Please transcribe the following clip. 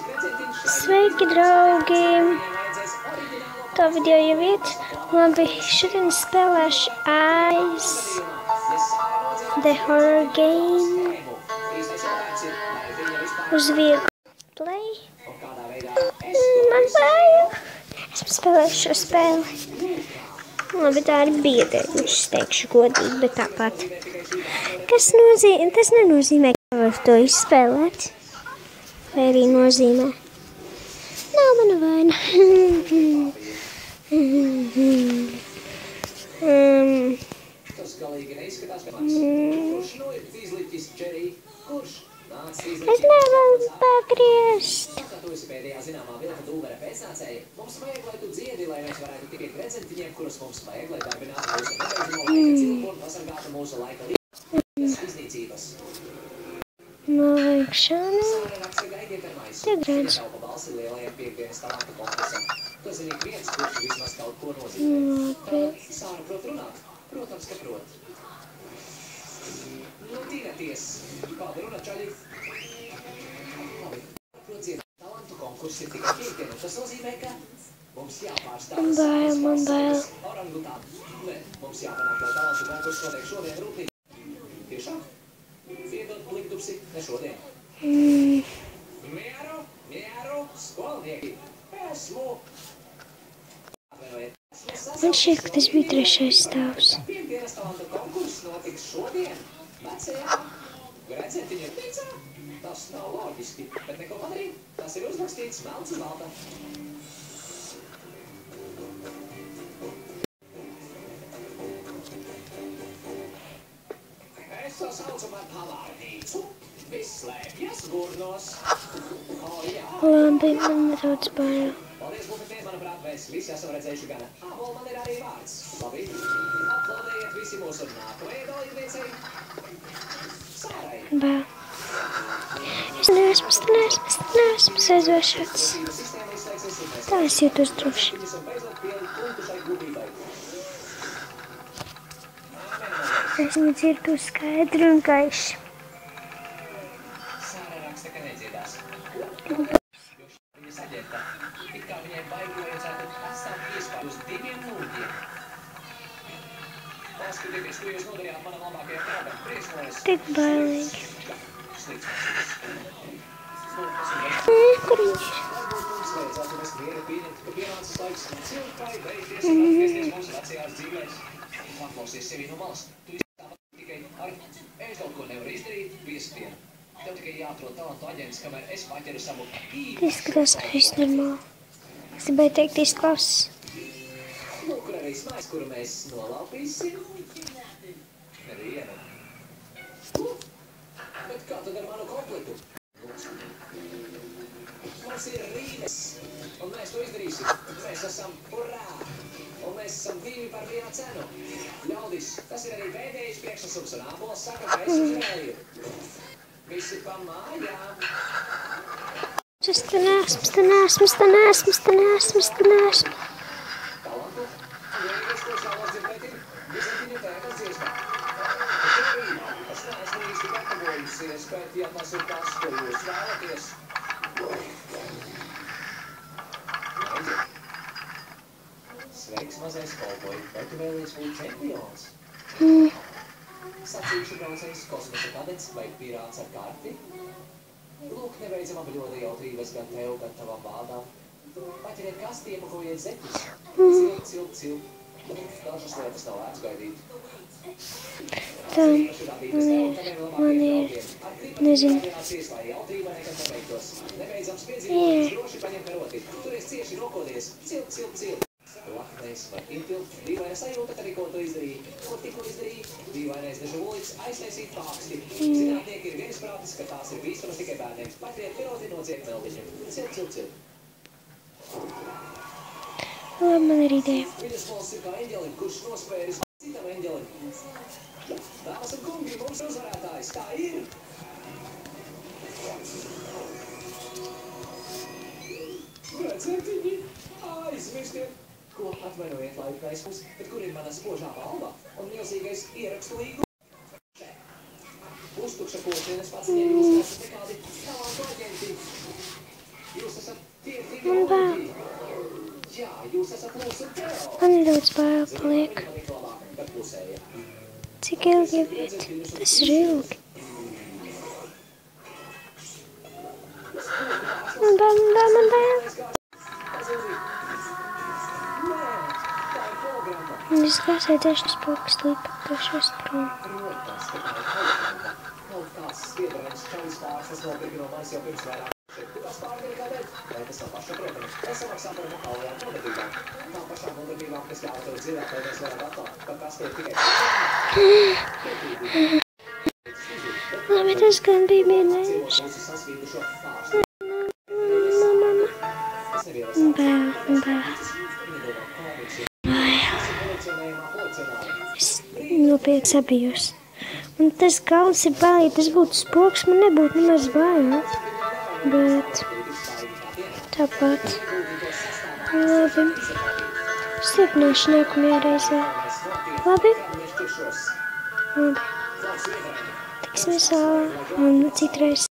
Sveiki, draugi! Tā video jau iet. Labi, šodien spēlēšu Ice The Horror Game uz vieglu play. Man bail. Esmu spēlējuši šo spēli. Labi, tā ir biedēļa, es teikšu godīgi, bet tāpat. Tas nenozīmē, ka var to izspēlēt. Vai arī nozīmē. Nav mana vaina. Es nevaru pagriezt. Nolikšana. Tiek redz. Man bail. Man šķiet, ka tas bija trešais stāvs. Tas nav loģiski, bet neko padarīt. Tas ir uzrakstīts melns uz balta. Es to saucu par pavārnīcu. Viss slēpjas gurnos. Labi, man nedaudz bail. Paldies, bufetē, manuprāt, mēs visi esam redzējuši gana. Ābol man ir arī vārds. Labi, aplaudējiet visi mūsu nākamajai dalībniecei. Sārai. Bail. Es neesmu aizvēršots. Tā es jūtos droši. Es viņu dzirdu skaidru un gaišu. Tik bailīgi. Kur viņš ir? Izskatās, ka viss normāli. Es gribēju teikt, izklausās. Kur arī smais, kuru mēs nolaupīsim? Nevienu. Bet kā tad ar manu komplektu? Mums ir rīnes, un mēs to izdarīsim. Mēs esam hurrā, un mēs esam divi par vienā cenu. Ļaudis, tas ir arī pēdējais priekšsasums, un Ābols saka, ka es uzvēju. Visi pa mājām. Es te neesmu. Talantu, vienīgais, ko šālos dzirdēt, ir Bizantiņu tēkas dziesmā. Es neesmu īsti gatavojusies, bet ja tas ir tas, ko jūs vēlaties. Sveiks, mazais kolboji, vai tu vēlies būt čempions? Sacīkšu braucējs, kosmosa kadets vai pirāts ar karti? Lūk, nebeidzama bļoda jautrības gan tev, gan tavam vādām. Paķeriet kasti, iepakojiet zeķus. Cilp. Dažas lietas nav vērts gaidīt. Tā, man ir, nezinu. Nebeidzams piedzīvojums, droši paņem karoti. Turies cieši rokodies. Cilp. Laknēs var ietilpt, dīvaina sajūta, tad ko tu izdarīji. Ko tikko izdarīji? Dīvainais dežavulis aiztaisīt pāksti. Zinātnieki ir viensprātis, ka tās ir bīstamas tikai bērniem. Paķeriet piroti no cietmeldiņa. Cilp. Labi, man ir ideja. Viņas valsts ir kā eņģelim, kurš nospēris citam eņģelim. Dāmas un kungi, mums uzvarētājs, tā ir! Vecētiņi, aizmirstiet! Ko atvainojiet laikais mums, bet kur ir mana spožā balva un milzīgais ierakstu līgums? Uztukša košienes pats, ja jūs esat nekādi talantu aģenti. Man nedaudz bail paliek. Cik ilgi iet? Tas ir ilgi. Man bail. Un es gāsēju tieši tas pokas līpa, tieši es prom. Labi, tas gan bija mierinājuši. Bail. Es nopietni sabijos. Un tas galvas ir bail, ja tas būtu spoks, man nebūtu nemaz bail. Bet tāpat. Labi. Stiprināšu nākamajā reizē. Labi? Labi. Tiksimies un citreiz.